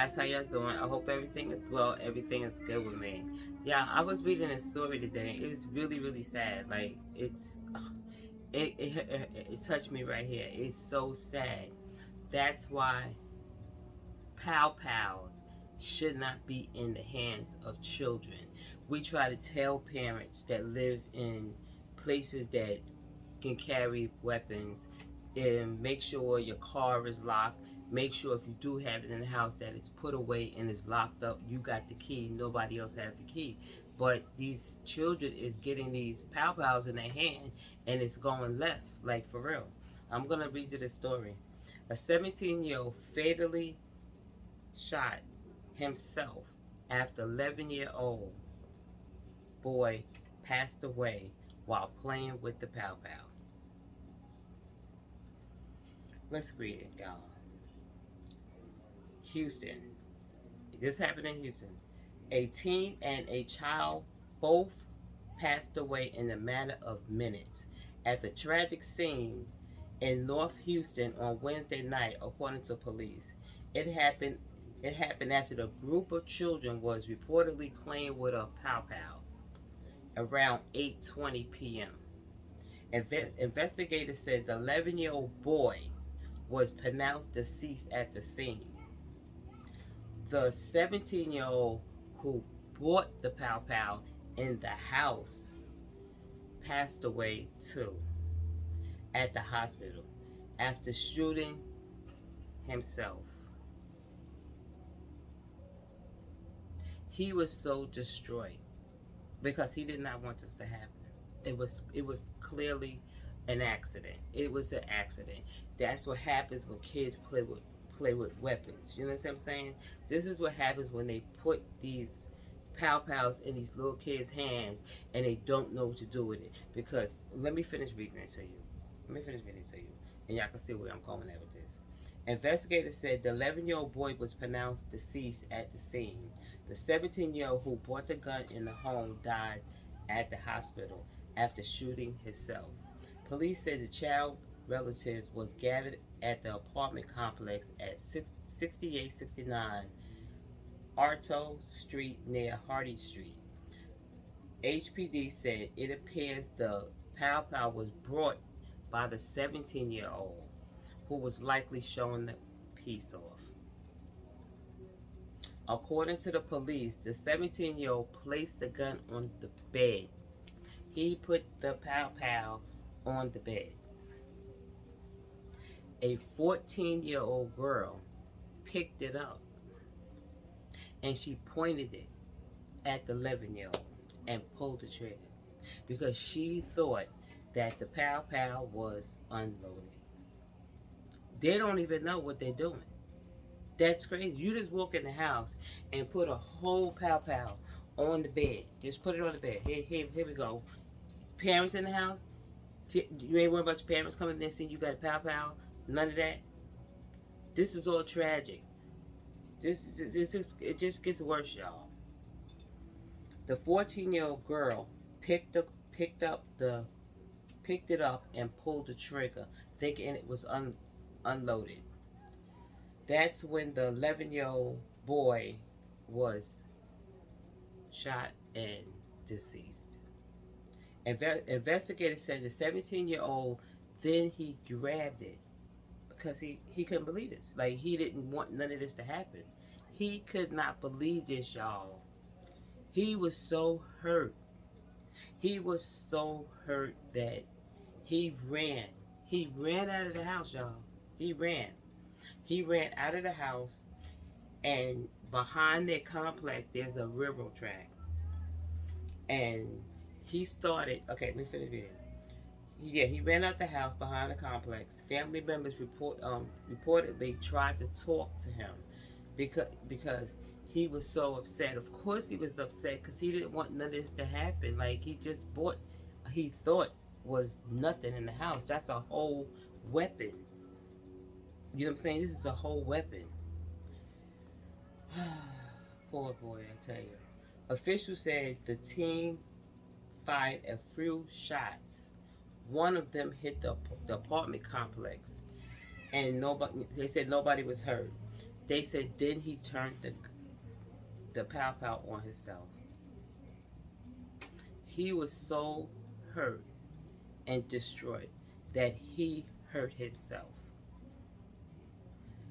guys, how y'all doing? I hope everything is well. Everything is good with me. Yeah, I was reading a story today. It's really, really sad. Like it touched me right here. It's so sad. That's why pow pows should not be in the hands of children. We try to tell parents that live in places that can carry weapons and make sure your car is locked. Make sure if you do have it in the house that it's put away and it's locked up. You got the key. Nobody else has the key. But these children is getting these pow pows in their hand and it's going left, like for real. I'm gonna read you the story. A 17-year-old fatally shot himself after 11-year-old boy passed away while playing with the pow pow. Let's read it, y'all. Houston. This happened in Houston. A teen and a child both passed away in a matter of minutes at the tragic scene in North Houston on Wednesday night, according to police. It happened. It happened after the group of children was reportedly playing with a pow pow around 8:20 p.m. Investigators said the 11-year-old boy was pronounced deceased at the scene. The 17-year-old who bought the pow pow in the house passed away too at the hospital after shooting himself. He was so destroyed because he did not want this to happen. It was clearly an accident. It was an accident. That's what happens when kids play with weapons. You know what I'm saying? This is what happens when they put these pow pows in these little kids' hands and they don't know what to do with it. Because let me finish reading it to you. And y'all can see where I'm going at with this. Investigators said the 11-year-old boy was pronounced deceased at the scene. The 17-year-old who bought the gun in the home died at the hospital after shooting himself. Police said the child relatives was gathered at the apartment complex at 6869 Arto Street near Hardy Street. HPD said it appears the pow pow was brought by the 17-year-old who was likely showing the piece off. According to the police, the 17-year-old placed the gun on the bed. He put the pow pow on the bed. A 14-year-old girl picked it up and she pointed it at the 11-year-old and pulled the trigger because she thought that the pow pow was unloaded. They don't even know what they're doing. That's crazy. You just walk in the house and put a whole pow pow on the bed. Just put it on the bed. Here we go. Parents in the house. You ain't worried about your parents coming in and seeing you got a pow pow. None of that. This is all tragic. It just gets worse, y'all. The 14-year-old girl picked it up and pulled the trigger, thinking it was unloaded. That's when the 11-year-old boy was shot and deceased. Investigators said the 17-year-old then he grabbed it because he couldn't believe this. Like, he didn't want none of this to happen. He could not believe this, y'all. He was so hurt. He was so hurt that he ran. He ran out of the house, y'all. He ran. He ran out of the house, and behind their complex, there's a railroad track. And he started, okay, let me finish reading. Yeah, he ran out the house behind the complex. Family members reportedly tried to talk to him because he was so upset. Of course he was upset because he didn't want none of this to happen. Like, he just bought, he thought was nothing in the house. That's a whole weapon. You know what I'm saying? This is a whole weapon. Poor boy, I tell you. Officials said the team fired a few shots. One of them hit the apartment complex, and they said nobody was hurt. They said then he turned the pow on himself. He was so hurt and destroyed that he hurt himself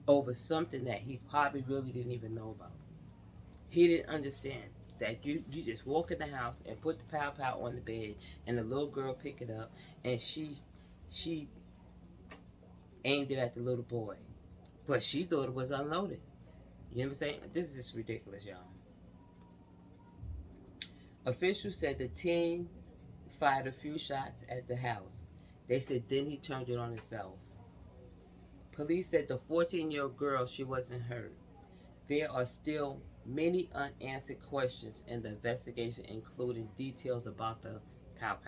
over something that he probably really didn't even know about. He didn't understand that you just walk in the house and put the pow on the bed and the little girl pick it up and she aimed it at the little boy. But she thought it was unloaded. You know what I'm saying? This is just ridiculous, y'all. Officials said the teen fired a few shots at the house. They said then he turned it on himself. Police said the 14-year-old girl, she wasn't hurt. There are still many unanswered questions in the investigation, including details about the pow.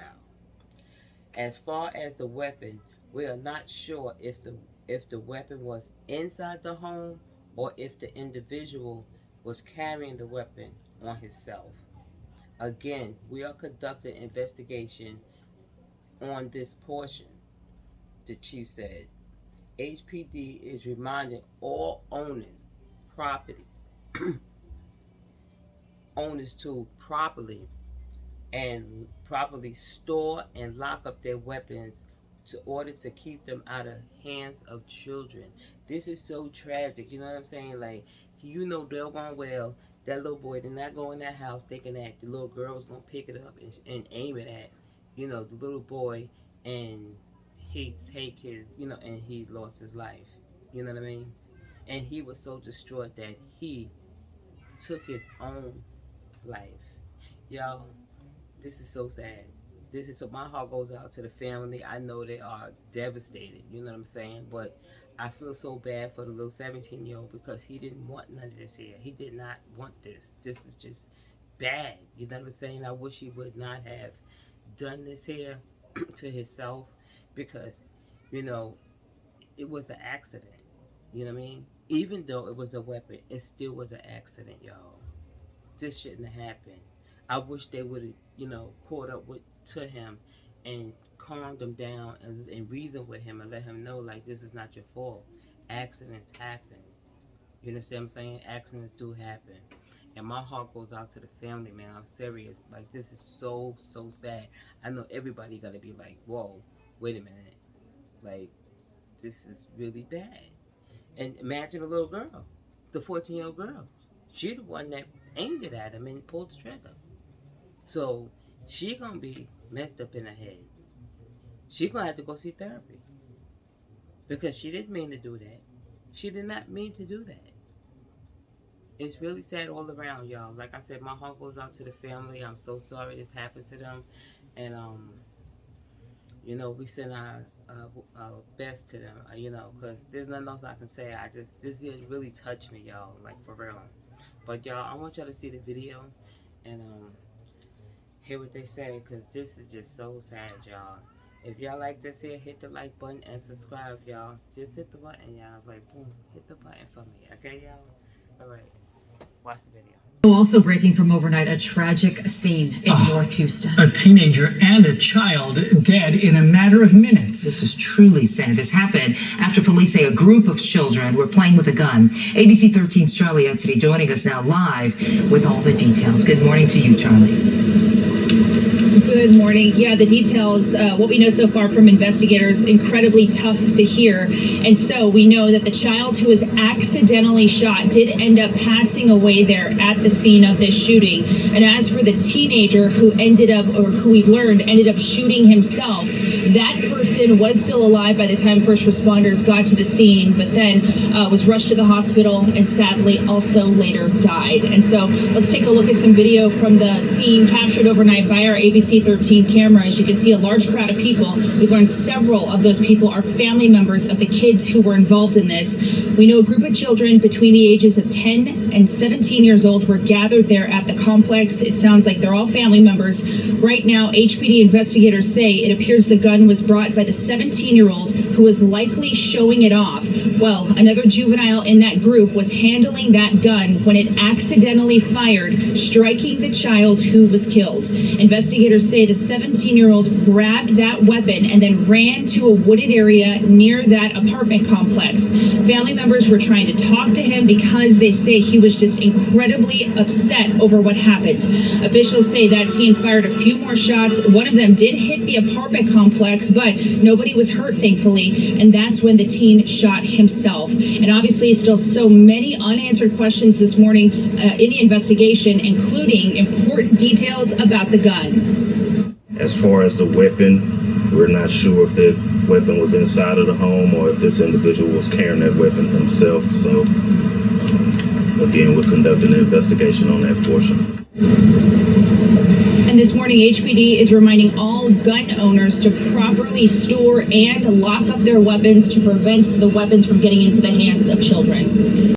As far as the weapon, we are not sure if the weapon was inside the home or if the individual was carrying the weapon on himself. Again, we are conducting investigation on this portion, the chief said. HPD is reminding all owning property owners to properly store and lock up their weapons in order to keep them out of hands of children. This is so tragic. You know what I'm saying? Like, you know they're going, well, that little boy did not go in that house thinking that the little girl was going to pick it up and aim it at, you know, the little boy, and he'd take his, you know, and he lost his life. You know what I mean? And he was so distraught that he took his own life. Y'all, this is so sad. This is so, my heart goes out to the family. I know they are devastated, you know what I'm saying? But I feel so bad for the little 17-year-old because he didn't want none of this here. He did not want this. This is just bad. You know what I'm saying? I wish he would not have done this here to himself because, you know, it was an accident. You know what I mean? Even though it was a weapon, it still was an accident, y'all. This shouldn't have happened. I wish they would have, you know, caught up to him and calmed him down and reasoned with him and let him know, like, this is not your fault. Accidents happen. You understand what I'm saying? Accidents do happen. And my heart goes out to the family, man. I'm serious. Like, this is so, so sad. I know everybody got to be like, whoa, wait a minute. Like, this is really bad. And imagine a little girl, the 14-year-old girl. She the one that aimed it at him and pulled the trigger. So she gonna be messed up in the head. She gonna have to go see therapy because she didn't mean to do that. She did not mean to do that. It's really sad all around, y'all. Like I said, my heart goes out to the family. I'm so sorry this happened to them, and you know, we send our best to them, you know, because there's nothing else I can say. This here really touched me, y'all, like for real. But y'all, I want y'all to see the video and hear what they say, because this is just so sad, y'all. If y'all like this here, hit the like button and subscribe, y'all. Just hit the button, y'all. Like, boom, hit the button for me, okay, y'all? All right, watch the video. Also breaking from overnight, a tragic scene in North Houston. A teenager and a child dead in a matter of minutes. This is truly sad. This happened after police say a group of children were playing with a gun. ABC 13's Charlie Anthony joining us now live with all the details. Good morning to you, Charlie. Good morning. Yeah, the details, what we know so far from investigators, incredibly tough to hear. And so we know that the child who was accidentally shot did end up passing away there at the scene of this shooting. And as for the teenager who ended up, or who we learned ended up shooting himself, that person was still alive by the time first responders got to the scene, but then was rushed to the hospital and sadly also later died. And so let's take a look at some video from the scene captured overnight by our ABC 13 cameras. You can see a large crowd of people. We've learned several of those people are family members of the kids who were involved in this. We know a group of children between the ages of 10 and 17 years old were gathered there at the complex. It sounds like they're all family members. Right now, HPD investigators say it appears the gun was brought by the 17-year-old who was likely showing it off. Well, another juvenile in that group was handling that gun when it accidentally fired, striking the child who was killed. Investigators say the 17-year-old grabbed that weapon and then ran to a wooded area near that apartment complex. Family members were trying to talk to him because they say he was just incredibly upset over what happened. Officials say that teen fired a few more shots. One of them did hit the apartment complex, but nobody was hurt, thankfully, and that's when the teen shot himself. And obviously, still so many unanswered questions this morning in the investigation, including important details about the gun. As far as the weapon, we're not sure if the weapon was inside of the home or if this individual was carrying that weapon himself. So, again, we're conducting an investigation on that portion. And this morning, HPD is reminding all gun owners to properly store and lock up their weapons to prevent the weapons from getting into the hands of children.